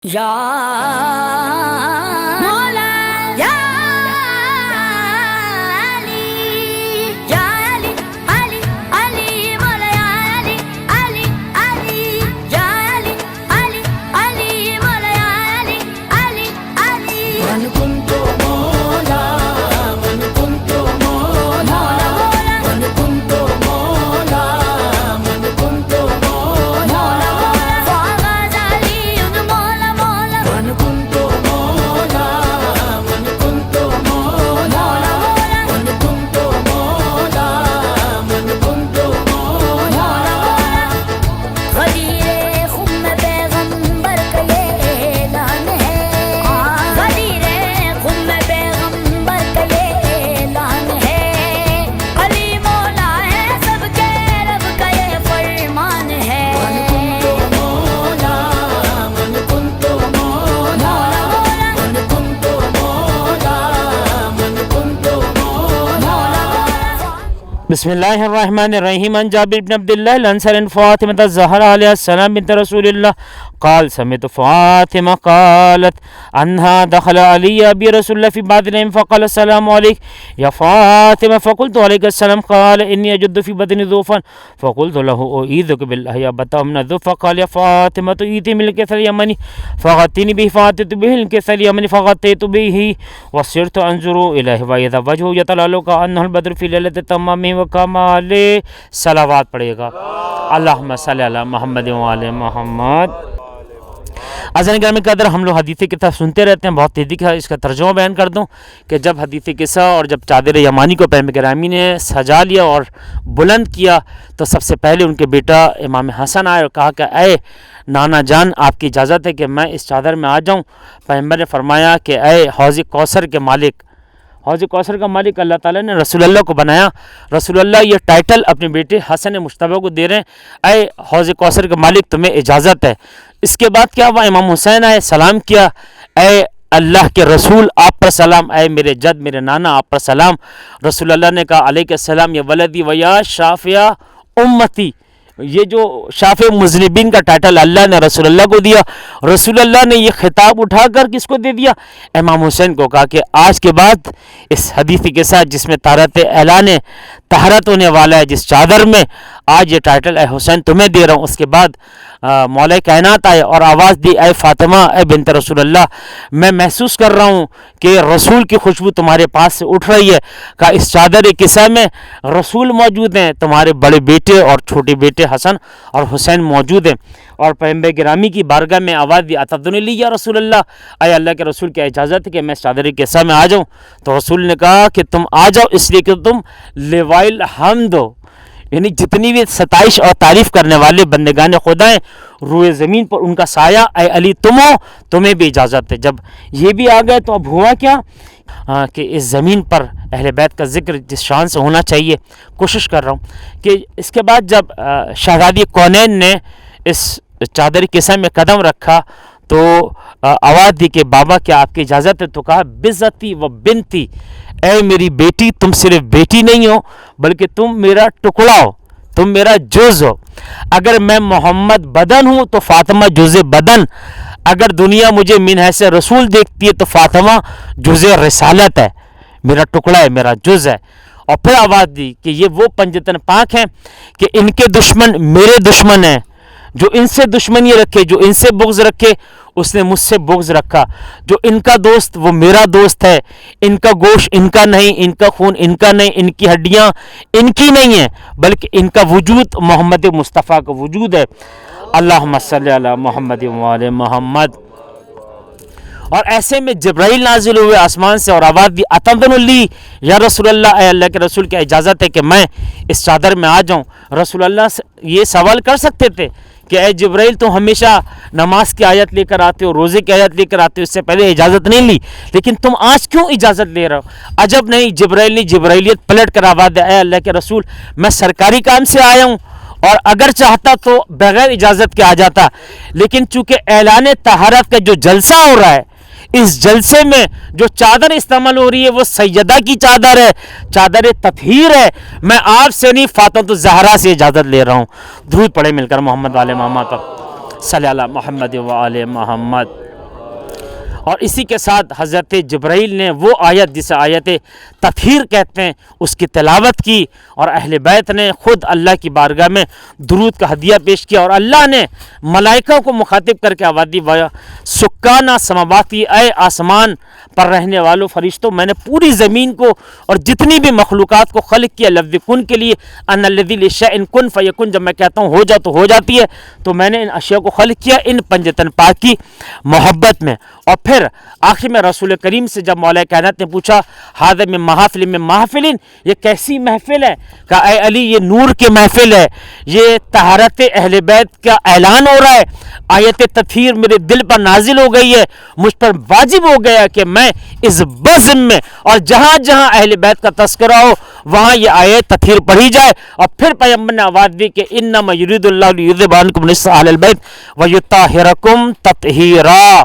یا مولا یا علی یا علی علی علی مولا یا علی علی علی یا علی علی علی مولا یا علی علی علی من كنت مولا من كنت مولا من كنت مولا من كنت مولا فغز علي مولا مولا من كنت مولا من كنت مولا من كنت مولا من كنت مولا غدیر خم پیغمبر کا یہ اعلان ہے غدیر خم پیغمبر کا یہ اعلان ہے علی مولا ہے سب کے رب کا یہ فرمان ہے من كنت مولا من كنت مولا من كنت مولا من كنت مولا بسم اللہ الرحمن الرحیم عن جابر بن عبد اللہ الانصاری فاطمة الزہرا علیہ السلام بنت رسول اللہ قال سمعت فاطمة قالت انها دخل علي ابي رسول الله في بعض اليوم فقال السلام عليك يا فاطمة فقلت عليك السلام قال اني اجد في بدني ذوفا فقلت له اعيذك بالله يا بتا من الذوف فقال يا فاطمة ائتي من الكسل اليمني فغطيني به فاتت به الكسل اليمني فغطيت به وصرت انظر اليه واذا وجهه يتلألؤ كأنه البدر في ليلة التمام وكمال صلوات پڑھے گا اللہم صلی علی محمد وعلی محمد۔ عزیزان گرامی قدر ہم لوگ حدیث قصہ سنتے رہتے ہیں، بہت تیزی کا اس کا ترجمہ بیان کر دوں کہ جب حدیث قصہ اور جب چادر یمانی کو پیغمبر گرامی نے سجا لیا اور بلند کیا تو سب سے پہلے ان کے بیٹا امام حسن آئے اور کہا کہ اے نانا جان آپ کی اجازت ہے کہ میں اس چادر میں آ جاؤں۔ پیغمبر نے فرمایا کہ اے حوض کوثر کے مالک، حوض کوثر کا مالک اللہ تعالیٰ نے رسول اللہ کو بنایا، رسول اللہ یہ ٹائٹل اپنے بیٹے حسن مجتبیٰ کو دے رہے ہیں، اے حوض کوثر کا مالک تمہیں اجازت ہے۔ اس کے بعد کیا ہوا، امام حسین آئے، سلام کیا، اے اللہ کے رسول آپ پر سلام، اے میرے جد میرے نانا آپ پر سلام۔ رسول اللہ نے کہا علیہ السلام یا ولدی ویا شافیہ امتی، یہ جو شافع مذنبین کا ٹائٹل اللہ نے رسول اللہ کو دیا، رسول اللہ نے یہ خطاب اٹھا کر کس کو دے دیا، امام حسین کو، کہا کہ آج کے بعد اس حدیث کے ساتھ جس میں طہارت اعلان طہارت ہونے والا ہے، جس چادر میں آج یہ ٹائٹل اے حسین تمہیں دے رہا ہوں۔ اس کے بعد مولا کائنات آئے اور آواز دی اے فاطمہ اے بنت رسول اللہ، میں محسوس کر رہا ہوں کہ رسول کی خوشبو تمہارے پاس سے اٹھ رہی ہے۔ کہا اس چادر قصہ میں رسول موجود ہیں، تمہارے بڑے بیٹے اور چھوٹے بیٹے حسن اور حسین موجود ہیں۔ اور پیغمبر گرامی کی بارگاہ میں آواز دی اتذن لی یا رسول اللہ، اے اللہ کے رسول کی اجازت ہے کہ میں اس چادر قصہ میں آ جاؤں؟ تو رسول نے کہا کہ تم آ جاؤ اس لیے کہ تم لوائل حمد ہو، یعنی جتنی بھی ستائش اور تعریف کرنے والے بندگان خدا ہیں روئے زمین پر ان کا سایہ اے علی تم ہو، تمہیں بھی اجازت ہے۔ جب یہ بھی آ گئے تو اب ہوا کیا کہ اس زمین پر اہل بیت کا ذکر جس شان سے ہونا چاہیے، کوشش کر رہا ہوں کہ اس کے بعد جب شہزادی کونین نے اس چادر قصہ میں قدم رکھا تو آواز دی کہ بابا کیا آپ کی اجازت ہے؟ تو کہا بزتی و بنتی، اے میری بیٹی تم صرف بیٹی نہیں ہو بلکہ تم میرا ٹکڑا ہو، تم میرا جز ہو۔ اگر میں محمد بدن ہوں تو فاطمہ جز بدن، اگر دنیا مجھے من حیث رسول دیکھتی ہے تو فاطمہ جز رسالت ہے، میرا ٹکڑا ہے، میرا جز ہے۔ اور پھر آواز دی کہ یہ وہ پنجتن پاک ہیں کہ ان کے دشمن میرے دشمن ہیں، جو ان سے دشمنی رکھے، جو ان سے بغض رکھے اس نے مجھ سے بغض رکھا، جو ان کا دوست وہ میرا دوست ہے، ان کا گوشت ان کا نہیں، ان کا خون ان کا نہیں، ان کی ہڈیاں ان کی نہیں ہیں بلکہ ان کا وجود محمد مصطفیٰ کا وجود ہے۔ اللہم صلی علی محمد وعلی محمد۔ اور ایسے میں جبرائیل نازل ہوئے آسمان سے اور آواز دی اتذن لی یا رسول اللہ، اے اللہ کے رسول کی اجازت ہے کہ میں اس چادر میں آ جاؤں۔ رسول اللہ سے یہ سوال کر سکتے تھے کہ اے جبرائیل تم ہمیشہ نماز کی آیت لے کر آتے ہو، روزے کی آیت لے کر آتے ہو، اس سے پہلے اجازت نہیں لی، لیکن تم آج کیوں اجازت لے رہے ہو؟ عجب نہیں، جبرائیل نے جبرائیلیت پلٹ کر آواز دی اے اللہ کے رسول میں سرکاری کام سے آیا ہوں اور اگر چاہتا تو بغیر اجازت کے آ جاتا، لیکن چونکہ اعلان طہارت کا جو جلسہ ہو رہا ہے، اس جلسے میں جو چادر استعمال ہو رہی ہے وہ سیدہ کی چادر ہے، چادر تطہیر ہے، میں آپ سے نہیں فاطمہ الزہرا سے اجازت لے رہا ہوں۔ درود پڑھیں مل کر محمد والے محمد پر صلی اللہ محمد و آل محمد۔ اور اسی کے ساتھ حضرت جبرائیل نے وہ آیت جسے آیت تطہیر کہتے ہیں اس کی تلاوت کی، اور اہل بیت نے خود اللہ کی بارگاہ میں درود کا ہدیہ پیش کیا، اور اللہ نے ملائکہ کو مخاطب کر کے آواز دی سکانہ سماواتی، اے آسمان پر رہنے والوں فرشتوں، میں نے پوری زمین کو اور جتنی بھی مخلوقات کو خلق کیا لفظ کن کے لیے، ان الذی لشیء کن فیکن، جب میں کہتا ہوں ہو جا تو ہو جاتی ہے، تو میں نے ان اشیاء کو خلق کیا ان پنجتن پاک کی محبت میں۔ اور پھر آخر میں رسول کریم سے جب مولا کائنات نے پوچھا ھذا من محافل، یہ کیسی محفل ہے؟ کہا اے علی یہ نور کی محفل ہے، یہ طہارت اہل بیت کا اعلان ہو رہا ہے، آیت تطہیر میرے دل پر نازل ہو گئی ہے، مجھ پر واجب ہو گیا کہ میں اس بزم میں اور جہاں جہاں اہل بیت کا تذکرہ ہو وہاں یہ آیت تطہیر پڑھی جائے۔ اور پھر پیغمبر نے آواز دی کہ انما یرید اللہ لیذھب عنکم رجس اہل البیت ویطہرکم تطہیرا،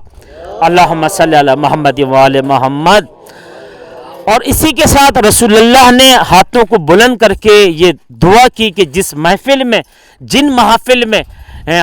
اللہم صلی علی محمد وآل محمد۔ اور اسی کے ساتھ رسول اللہ نے ہاتھوں کو بلند کر کے یہ دعا کی کہ جس محفل میں، جن محافل میں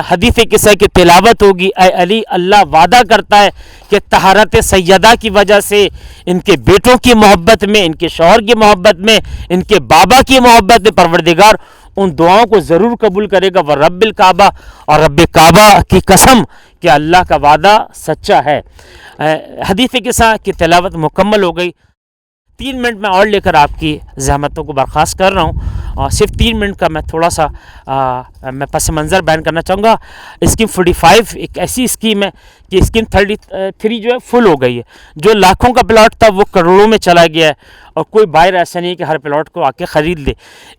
حدیث قصہ کی تلاوت ہوگی، اے علی اللہ وعدہ کرتا ہے کہ طہارت سیدہ کی وجہ سے، ان کے بیٹوں کی محبت میں، ان کے شوہر کی محبت میں، ان کے بابا کی محبت میں، پروردگار ان دعاؤں کو ضرور قبول کرے گا۔ ورب الکعبہ، اور رب کعبہ کی قسم کہ اللہ کا وعدہ سچا ہے۔ حدیث قصہ کی تلاوت مکمل ہو گئی۔ 3 منٹ میں اور لے کر آپ کی زحمتوں کو برخاست کر رہا ہوں، اور صرف 3 منٹ کا میں تھوڑا سا میں پس منظر بیان کرنا چاہوں گا۔ اسکیم 45 ایک ایسی اسکیم ہے کہ اسکیم 33 جو ہے فل ہو گئی ہے، جو لاکھوں کا پلاٹ تھا وہ کروڑوں میں چلا گیا ہے، اور کوئی بائر ایسا نہیں کہ ہر پلاٹ کو آ کے خرید لے۔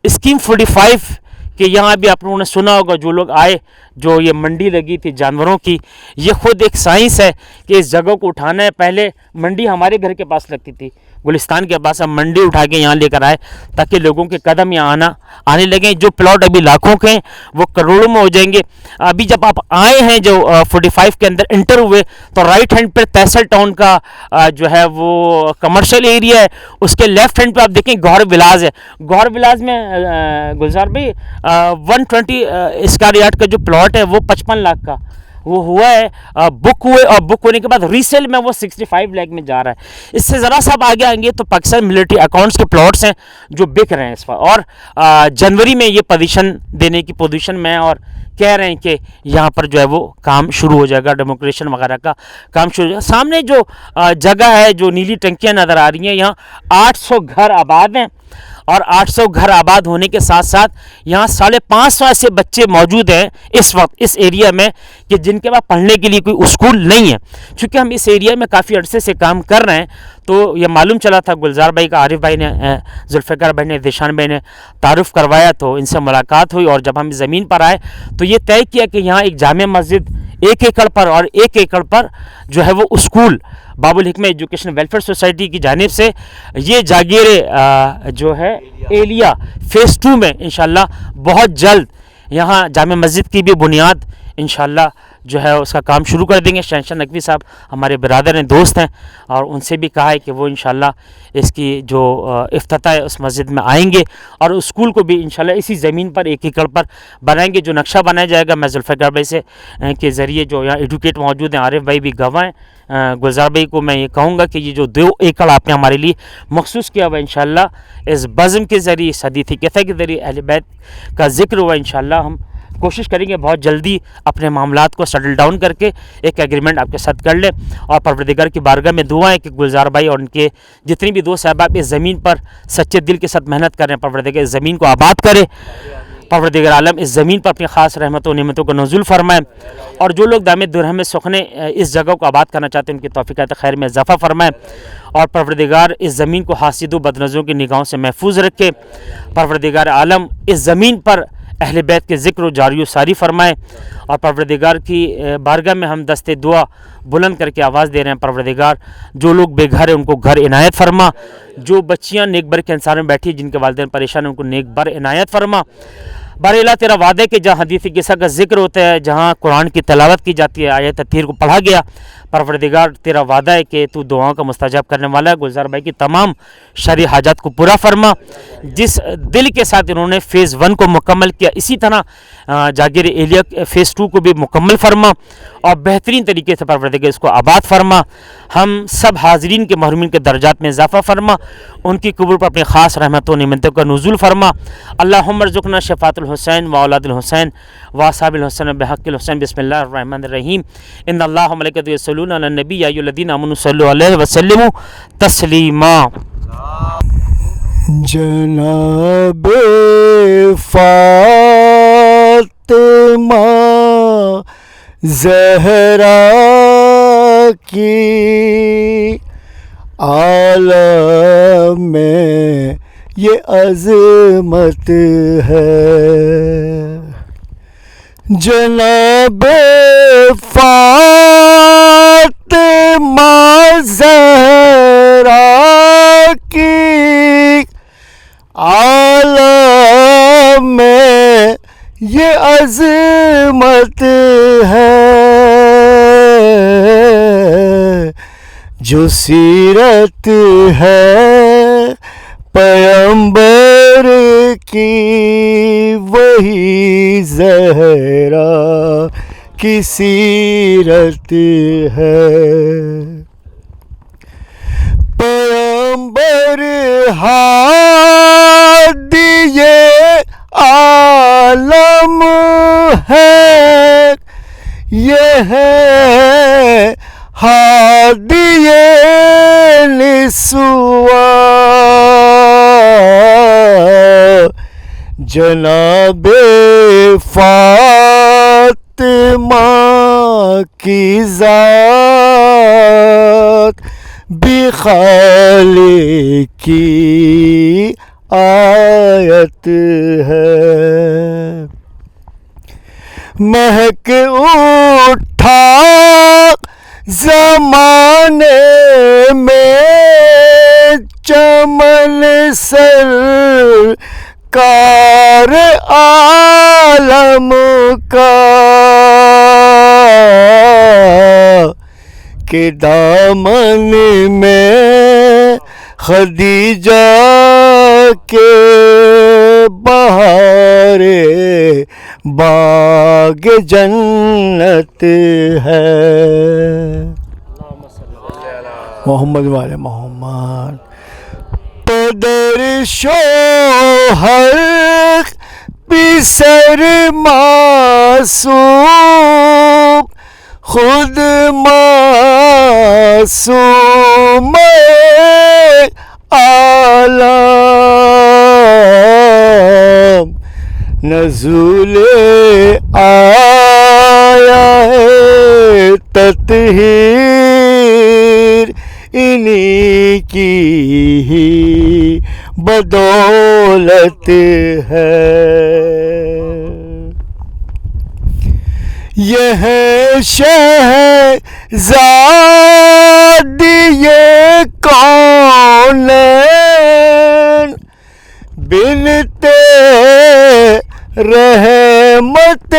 اسکیم 45 کہ یہاں بھی آپ لوگوں نے سنا ہوگا، جو لوگ آئے، جو یہ منڈی لگی تھی جانوروں کی، یہ خود ایک سائنس ہے کہ اس جگہ کو اٹھانا ہے۔ پہلے منڈی ہمارے گھر کے پاس لگتی تھی، گلستان کے پاس، اب منڈی اٹھا کے یہاں لے کر آئے تاکہ لوگوں کے قدم یہاں آنے لگیں۔ جو پلاٹ ابھی لاکھوں کے ہیں وہ کروڑوں میں ہو جائیں گے۔ ابھی جب آپ آئے ہیں جو 45 کے اندر انٹر ہوئے تو رائٹ ہینڈ پہ تحصیل ٹاؤن کا جو ہے وہ کمرشل ایریا ہے، اس کے لیفٹ ہینڈ پہ آپ دیکھیں گور ولاز ہے۔ گور ولاز میں گلزار بھائی 120 اسکوائر یارڈ کا جو پلاٹ ہے وہ 55 لاکھ کا وہ ہوا ہے، بک ہوئے، اور بک ہونے کے بعد ریسیل میں وہ 65 لاکھ میں جا رہا ہے۔ اس سے ذرا سا آگے آئیں گے تو پاکستان ملٹری اکاؤنٹس کے پلاٹس ہیں جو بک رہے ہیں اس وقت، اور جنوری میں یہ پوزیشن دینے کی پوزیشن میں، اور کہہ رہے ہیں کہ یہاں پر جو ہے وہ کام شروع ہو جائے گا، ڈیموکریشن وغیرہ کا کام شروع ہو جائے گا۔ سامنے جو جگہ ہے جو نیلی ٹنکیاں نظر آ رہی ہیں، یہاں 800 گھر آباد ہیں، اور 800 گھر آباد ہونے کے ساتھ ساتھ یہاں 550 ایسے بچے موجود ہیں اس وقت اس ایریا میں کہ جن کے پاس پڑھنے کے لیے کوئی اسکول نہیں ہے۔ چونکہ ہم اس ایریا میں کافی عرصے سے کام کر رہے ہیں تو یہ معلوم چلا تھا، گلزار بھائی کا عارف بھائی نے، ذوالفقار بھائی نے، ذیشان بھائی نے تعارف کروایا تو ان سے ملاقات ہوئی، اور جب ہم زمین پر آئے تو یہ طے کیا کہ یہاں ایک جامع مسجد 1 ایکڑ پر، اور 1 ایکڑ پر جو ہے وہ اسکول باب الحکمہ ایجوکیشن ویلفیئر سوسائٹی کی جانب سے یہ جاگیر جو ہے ایلیا فیز 2 میں انشاءاللہ بہت جلد یہاں جامع مسجد کی بھی بنیاد انشاءاللہ جو ہے اس کا کام شروع کر دیں گے۔ شہنشاہ نقوی صاحب ہمارے برادر ہیں، دوست ہیں، اور ان سے بھی کہا ہے کہ وہ انشاءاللہ اس کی جو افتتاح ہے اس مسجد میں آئیں گے، اور اسکول کو بھی انشاءاللہ اسی زمین پر 1 ایکڑ پر بنائیں گے۔ جو نقشہ بنایا جائے گا میں ذوالفقار بھائی سے کے ذریعے، جو یہاں ایڈوکیٹ موجود ہیں، عارف بھائی بھی گواہ ہیں، گلزار بھائی کو میں یہ کہوں گا کہ یہ جو 2 ایکڑ آپ نے ہمارے لیے مخصوص کیا ہوا انشاءاللہ اس بزم کے ذریعے، اس حدیث قصہ کے ذریعے اہل بیت کا ذکر ہوا، انشاءاللہ ہم کوشش کریں گے بہت جلدی اپنے معاملات کو سیٹل ڈاؤن کر کے ایک ایگریمنٹ آپ کے ساتھ کر لیں، اور پروردگار کی بارگاہ میں دعا ہے کہ گلزار بھائی اور ان کے جتنی بھی دوست احباب اس زمین پر سچے دل کے ساتھ محنت کریں، پروردگار اس زمین کو آباد کرے، پروردگار عالم اس زمین پر اپنی خاص رحمتوں و نعمتوں کو نزول فرمائے، اور جو لوگ دامِ درہم سخنے اس جگہ کو آباد کرنا چاہتے ہیں ان کی توفیقات خیر میں اضافہ فرمائے، اور پروردگار اس زمین کو حاسد و بدنظروں کی نگاہوں سے محفوظ رکھے، پروردگار عالم اس زمین پر اہل بیت کے ذکر و جاری و ساری فرمائے، اور پروردگار کی بارگاہ میں ہم دست دعا بلند کر کے آواز دے رہے ہیں، پروردگار جو لوگ بے گھر ہیں ان کو گھر عنایت فرما، جو بچیاں نیک بر کے انسان میں بیٹھی جن کے والدین پریشان ہیں ان کو نیک بر عنایت فرما۔ بار الہ تیرا وعدہ کہ جہاں حدیث قصہ کا ذکر ہوتا ہے، جہاں قرآن کی تلاوت کی جاتی ہے، آیت تطہیر کو پڑھا گیا، پروردگار تیرا وعدہ ہے کہ تو دعاؤں کا مستجاب کرنے والا ہے. گلزار بھائی کی تمام شرعی حاجات کو پورا فرما. جس دل کے ساتھ انہوں نے فیز 1 کو مکمل کیا اسی طرح جاگیر ایلیا فیز 2 کو بھی مکمل فرما اور بہترین طریقے سے پروردگار اس کو آباد فرما. ہم سب حاضرین کے محرومین کے درجات میں اضافہ فرما. ان کی قبول پر اپنی خاص رحمتوں و نعمتوں کا نزول فرما. اللہم ارزقنا شفاعت الحسین و اولاد الحسین و اصحاب الحسین بحق الحسین. بسم اللہ الرحمن الرحیم. ان اللہ و ملائکتہ یصلون علی النبی یا ایھا الذین آمنوا صلوا علیہ وسلموا تسلیما. جناب فاطمہ زہرا کی عالم میں یہ عظمت ہے. جناب فاطمہ زہرا کی عالم میں یہ عظمت ہے. جو سیرت ہے پیغمبر کی وہی زہرا کی سیرت ہے. پیغمبر ہادی عالم ہے یہ ہے ہادی نسواں. جناب فاطمہ کی ذات بھی خالق کی آیت ہے. مہک اٹھا زمانے میں چمن سرکار عالم کا کہ دامن میں خدیجہ کے بہار باغ جنت ہے. محمد والے محمد. پدر شوہر پسر معصوم خود معصوم عالم. نزول آیا ہے تطہیر انہی کی ہی بدولت ہے. یہ ہے شہزادی کونین بنتے رحمت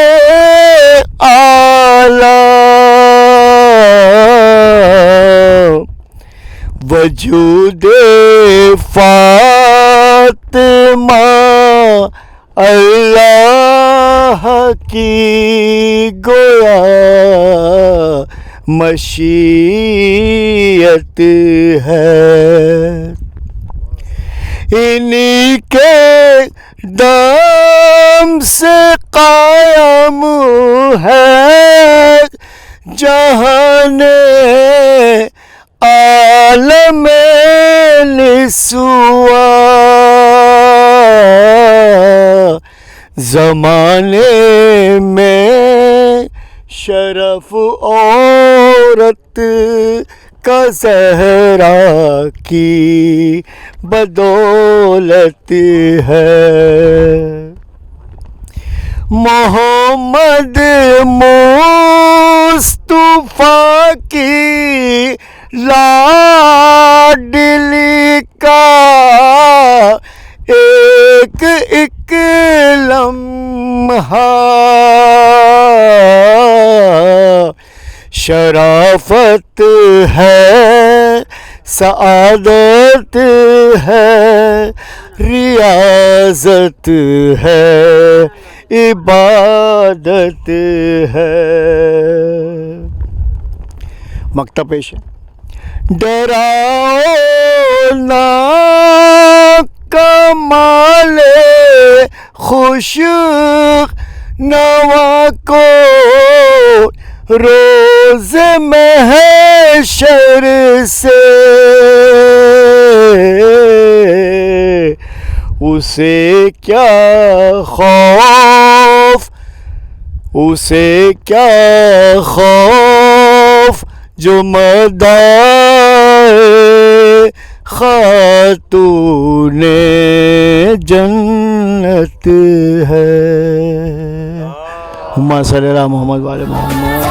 عالم. وجود فاطمہ اللہ کی گویا مشیت ہے. انہی کے دم سے قائم ہے جہان عالم نسواں. زمانے میں شرف عورت کا زہرا کی بدولت ہے. محمد مصطفیٰ کی لاڈلی کا ایک ایک لمحہ شرافت ہے، سعادت ہے، ریاضت ہے، عبادت ہے. مقطع پیش ہے. ڈراؤ نہ کمال خوش نوا کو روز محشر سے، اسے کیا خوف، اسے کیا خوف جو مدائے خاتون جنت ہے. اللہم صلی اللہ محمد و علی محمد.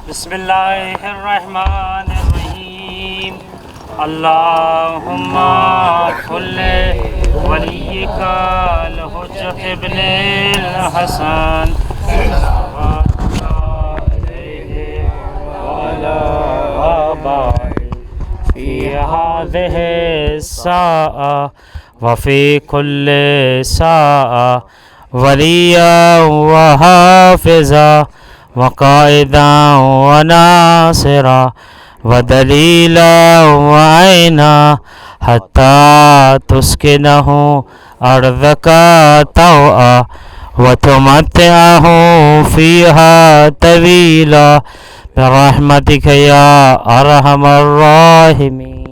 بسم اللہ الرحمن الرحیم. اللہم صلی ولیک الحجۃ ابن الحسن فی هذه الساعة وفي كل ساعة وليا وحافظا وقائدا وناصرا ودليلا وعينا حتى تسكنه أرضك طوعا وتمتعه فيها طويلا برحمتك يا أرحم الراحمين.